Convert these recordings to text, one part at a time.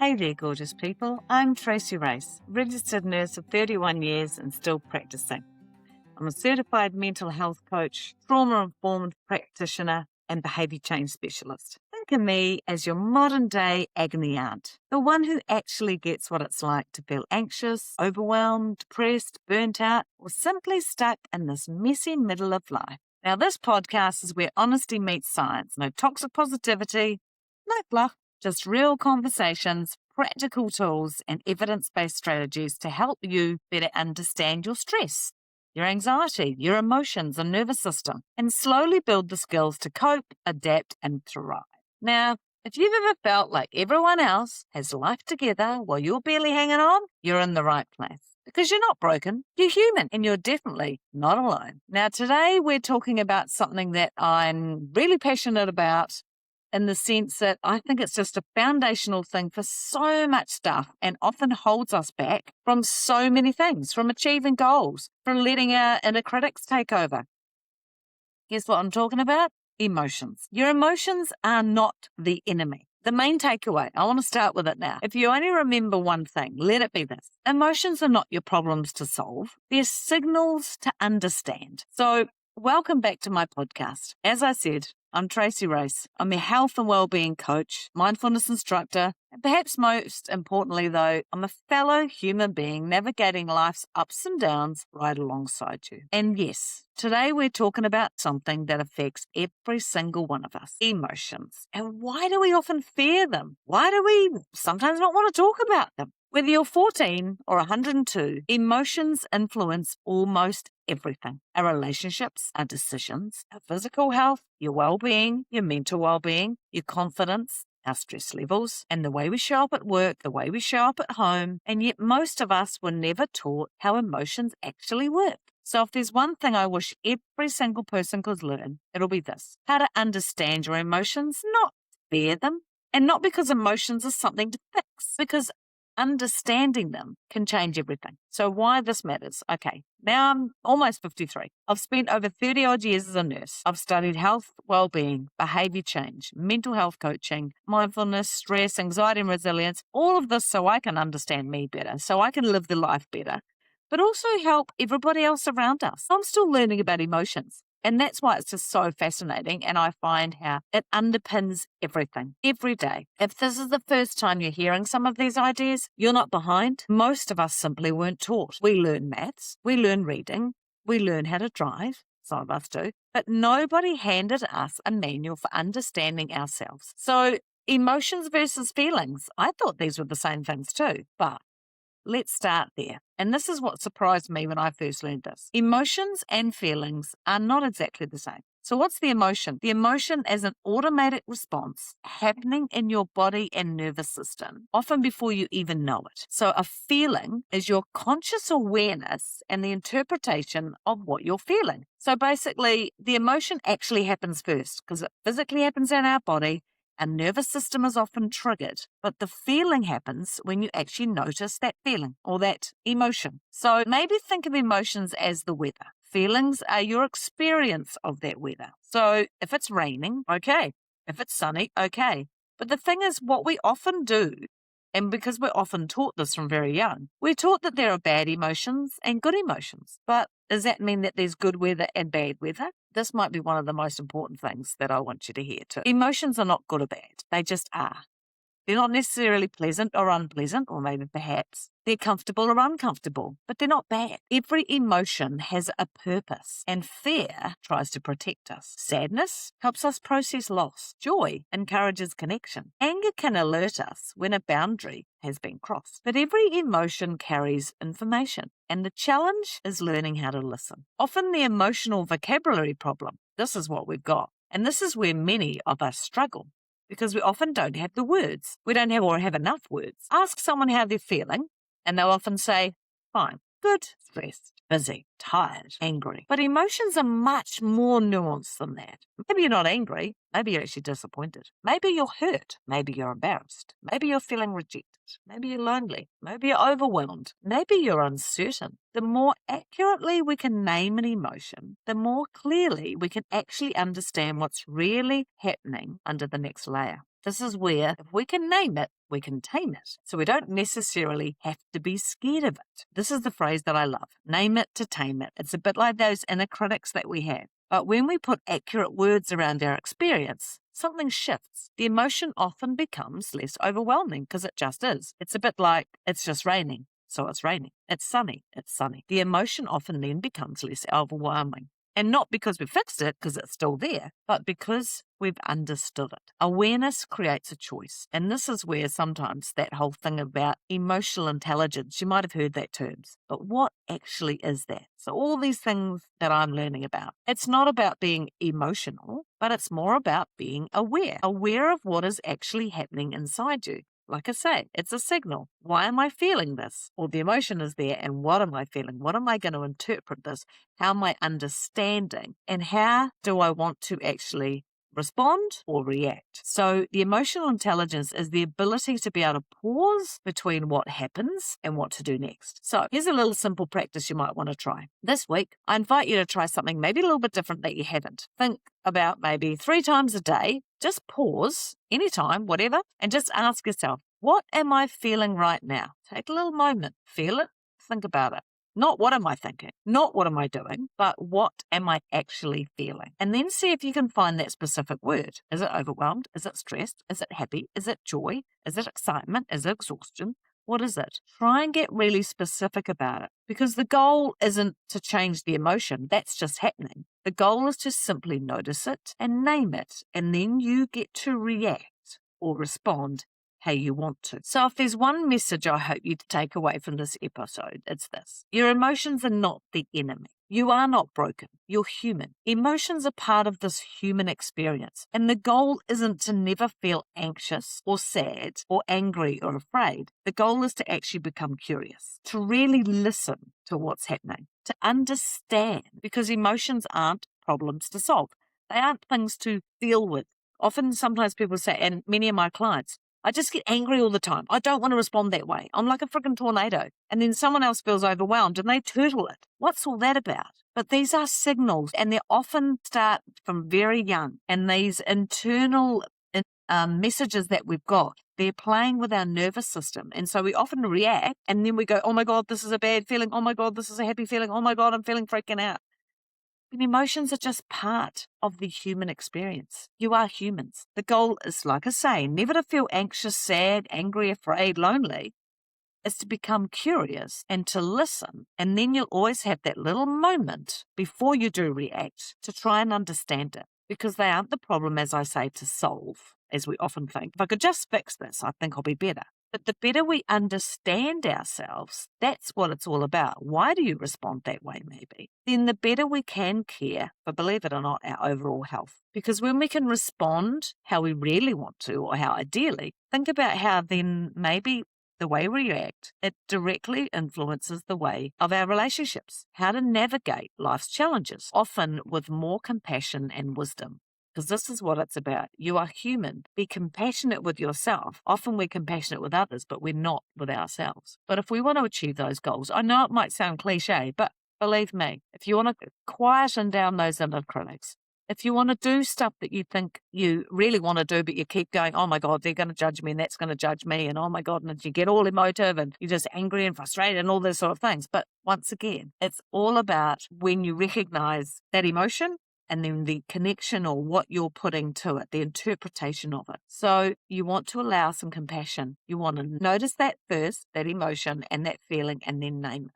Hey there, gorgeous people. I'm Tracey Race, registered nurse of 31 years and still practicing. I'm a certified mental health coach, trauma-informed practitioner, and behaviour change specialist. Think of me as your modern-day agony aunt, the one who actually gets what it's like to feel anxious, overwhelmed, depressed, burnt out, or simply stuck in this messy middle of life. Now, this podcast is where honesty meets science. No toxic positivity, no fluff. Just real conversations, practical tools, and evidence-based strategies to help you better understand your stress, your anxiety, your emotions and nervous system, and slowly build the skills to cope, adapt, and thrive. Now, if you've ever felt like everyone else has life together while you're barely hanging on, you're in the right place. Because you're not broken, you're human, and you're definitely not alone. Now, today we're talking about something that I'm really passionate about, in the sense that I think it's just a foundational thing for so much stuff and often holds us back from so many things, from achieving goals, from letting our inner critics take over. Guess what I'm talking about? Emotions. Your emotions are not the enemy. The main takeaway, I want to start with it now. If you only remember one thing, let it be this. Emotions are not your problems to solve. They're signals to understand. So welcome back to my podcast. As I said, I'm Tracey Race. I'm a health and wellbeing coach, mindfulness instructor, and perhaps most importantly though, I'm a fellow human being navigating life's ups and downs right alongside you. And yes, today we're talking about something that affects every single one of us, emotions. And why do we often fear them? Why do we sometimes not want to talk about them? Whether you're 14 or 102, emotions influence almost everything. Our relationships, our decisions, our physical health, your well-being, your mental well-being, your confidence, our stress levels, and the way we show up at work, the way we show up at home. And yet most of us were never taught how emotions actually work. So if there's one thing I wish every single person could learn, it'll be this: how to understand your emotions, not fear them, and not because emotions are something to fix, because understanding them can change everything. So why this matters? Okay, now I'm almost 53. I've spent over 30 odd years as a nurse. I've studied health, well-being, behavior change, mental health coaching, mindfulness, stress, anxiety and resilience, all of this so I can understand me better, so I can live the life better, but also help everybody else around us. I'm still learning about emotions. And that's why it's just so fascinating, and I find how it underpins everything, every day. If this is the first time you're hearing some of these ideas, you're not behind. Most of us simply weren't taught. We learn maths, we learn reading, we learn how to drive, some of us do, but nobody handed us a manual for understanding ourselves. So emotions versus feelings, I thought these were the same things too, but let's start there. And this is what surprised me when I first learned this. Emotions and feelings are not exactly the same. So what's the emotion? The emotion is an automatic response happening in your body and nervous system, often before you even know it. So a feeling is your conscious awareness and the interpretation of what you're feeling. So basically, the emotion actually happens first because it physically happens in our body. Our nervous system is often triggered, but the feeling happens when you actually notice that feeling or that emotion. So maybe think of emotions as the weather. Feelings are your experience of that weather. So if it's raining, okay. If it's sunny, okay. But the thing is, what we often do, and because we're often taught this from very young, we're taught that there are bad emotions and good emotions. But does that mean that there's good weather and bad weather? This might be one of the most important things that I want you to hear too. Emotions are not good or bad. They just are. They're not necessarily pleasant or unpleasant, or maybe perhaps they're comfortable or uncomfortable, but they're not bad. Every emotion has a purpose, and fear tries to protect us. Sadness helps us process loss. Joy encourages connection. Anger can alert us when a boundary has been crossed. But every emotion carries information, and the challenge is learning how to listen. Often the emotional vocabulary problem, this is what we've got, and this is where many of us struggle, because we often don't have the words. We don't have enough words. Ask someone how they're feeling, and they'll often say, fine, good, stressed, busy, tired, angry. But emotions are much more nuanced than that. Maybe you're not angry. Maybe you're actually disappointed. Maybe you're hurt. Maybe you're embarrassed. Maybe you're feeling rejected. Maybe you're lonely. Maybe you're overwhelmed. Maybe you're uncertain. The more accurately we can name an emotion, the more clearly we can actually understand what's really happening under the next layer. This is where, if we can name it, we can tame it. So we don't necessarily have to be scared of it. This is the phrase that I love. Name it to tame it. It's a bit like those inner critics that we have. But when we put accurate words around our experience, something shifts. The emotion often becomes less overwhelming because it just is. It's a bit like it's just raining, so it's raining. It's sunny, it's sunny. The emotion often then becomes less overwhelming. And not because we fixed it, because it's still there, but because we've understood it. Awareness creates a choice. And this is where sometimes that whole thing about emotional intelligence, you might have heard that term, but what actually is that? So all these things that I'm learning about, it's not about being emotional, but it's more about being aware of what is actually happening inside you. Like I say, it's a signal. Why am I feeling this? Well, the emotion is there, and what am I feeling? What am I going to interpret this? How am I understanding? And how do I want to actually respond or react? So the emotional intelligence is the ability to be able to pause between what happens and what to do next. So here's a little simple practice you might want to try. This week, I invite you to try something maybe a little bit different that you haven't. Think about maybe 3 times a day. Just pause anytime, whatever, and just ask yourself, what am I feeling right now? Take a little moment, feel it, think about it. Not what am I thinking, not what am I doing, but what am I actually feeling? And then see if you can find that specific word. Is it overwhelmed? Is it stressed? Is it happy? Is it joy? Is it excitement? Is it exhaustion? What is it? Try and get really specific about it, because the goal isn't to change the emotion. That's just happening. The goal is to simply notice it and name it, and then you get to react or respond how you want to. So if there's one message I hope you take away from this episode, it's this. Your emotions are not the enemy. You are not broken. You're human. Emotions are part of this human experience. And the goal isn't to never feel anxious or sad or angry or afraid. The goal is to actually become curious, to really listen to what's happening, to understand, because emotions aren't problems to solve. They aren't things to deal with. Often, sometimes people say, and many of my clients, I just get angry all the time. I don't want to respond that way. I'm like a freaking tornado. And then someone else feels overwhelmed and they turtle it. What's all that about? But these are signals, and they often start from very young. And these internal messages that we've got, they're playing with our nervous system. And so we often react, and then we go, oh my God, this is a bad feeling. Oh my God, this is a happy feeling. Oh my God, I'm feeling freaking out. And emotions are just part of the human experience. You are humans. The goal is, like I say, never to feel anxious, sad, angry, afraid, lonely. It's to become curious and to listen. And then you'll always have that little moment before you do react to try and understand it. Because they aren't the problem, as I say, to solve, as we often think. If I could just fix this, I think I'll be better. But the better we understand ourselves, that's what it's all about. Why do you respond that way, maybe? Then the better we can care for, believe it or not, our overall health. Because when we can respond how we really want to, or how ideally, think about how then maybe the way we react, it directly influences the way of our relationships, how to navigate life's challenges, often with more compassion and wisdom. Because this is what it's about. You are human. Be compassionate with yourself. Often we're compassionate with others, but we're not with ourselves. But if we want to achieve those goals, I know it might sound cliche, but believe me, if you want to quieten down those inner critics, if you want to do stuff that you think you really want to do, but you keep going, oh my God, they're going to judge me and that's going to judge me. And oh my God, and you get all emotive and you're just angry and frustrated and all those sort of things. But once again, it's all about when you recognize that emotion and then the connection or what you're putting to it, the interpretation of it. So you want to allow some compassion. You want to notice that first, that emotion and that feeling, and then name it.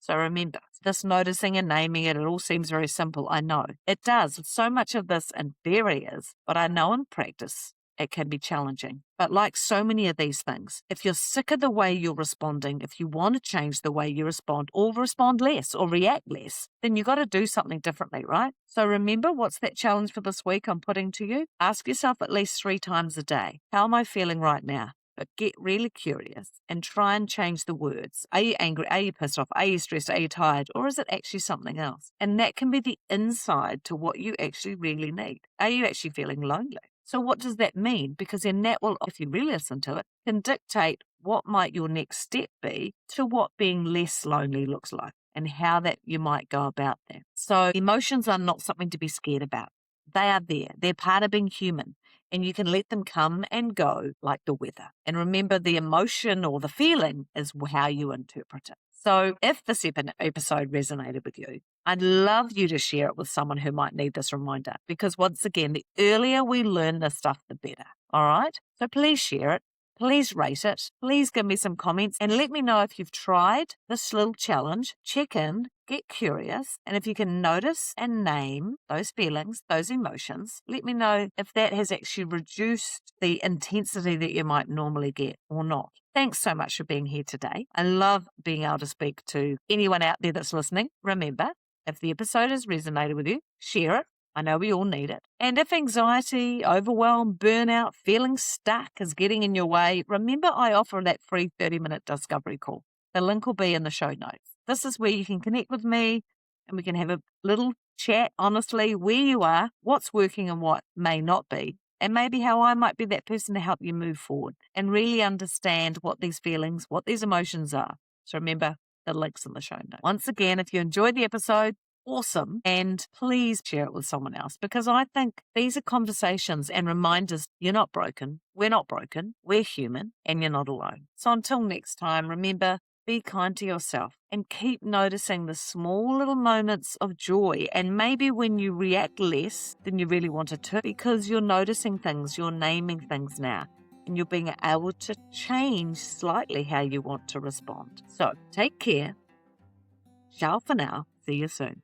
So remember, this noticing and naming it all seems very simple. I know it does. So much of this in theory is, but I know in practice it can be challenging. But like so many of these things, if you're sick of the way you're responding, if you want to change the way you respond or respond less or react less, then you got to do something differently, right? So remember, what's that challenge for this week I'm putting to you? Ask yourself at least 3 times a day, how am I feeling right now? But get really curious and try and change the words. Are you angry? Are you pissed off? Are you stressed? Are you tired? Or is it actually something else? And that can be the inside to what you actually really need. Are you actually feeling lonely? So what does that mean? Because then that will, if you really listen to it, can dictate what might your next step be to what being less lonely looks like and how that you might go about that. So emotions are not something to be scared about. They are there. They're part of being human. And you can let them come and go like the weather. And remember, the emotion or the feeling is how you interpret it. So if this episode resonated with you, I'd love you to share it with someone who might need this reminder. Because once again, the earlier we learn this stuff, the better. All right? So please share it. Please rate it. Please give me some comments and let me know if you've tried this little challenge. Check in, get curious, and if you can notice and name those feelings, those emotions, let me know if that has actually reduced the intensity that you might normally get or not. Thanks so much for being here today. I love being able to speak to anyone out there that's listening. Remember, if the episode has resonated with you, share it. I know we all need it. And if anxiety, overwhelm, burnout, feeling stuck is getting in your way, remember I offer that free 30-minute discovery call. The link will be in the show notes. This is where you can connect with me and we can have a little chat, honestly, where you are, what's working and what may not be, and maybe how I might be that person to help you move forward and really understand what these feelings, what these emotions are. So remember, the link's in the show notes. Once again, if you enjoyed the episode, awesome. And please share it with someone else because I think these are conversations and reminders you're not broken. We're not broken. We're human and you're not alone. So until next time, remember, be kind to yourself and keep noticing the small little moments of joy. And maybe when you react less than you really wanted to because you're noticing things, you're naming things now. And you're being able to change slightly how you want to respond. So take care. Ciao for now. See you soon.